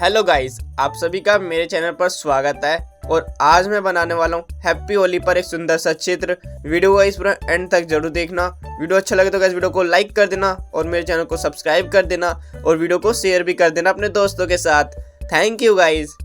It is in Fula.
Hello guys, आप सभी का मेरे चैनल पर स्वागत है। और आज मैं बनाने वाला हूँ हैप्पी होली पर एक सुंदर सा चित्र। वीडियो को इस पूरा एंड तक जरूर देखना। वीडियो अच्छा लगे तो गाइस वीडियो को लाइक कर देना और मेरे चैनल को सब्सक्राइब कर देना और वीडियो को शेयर भी कर देना अपने दोस्तों के साथ। Thank you guys.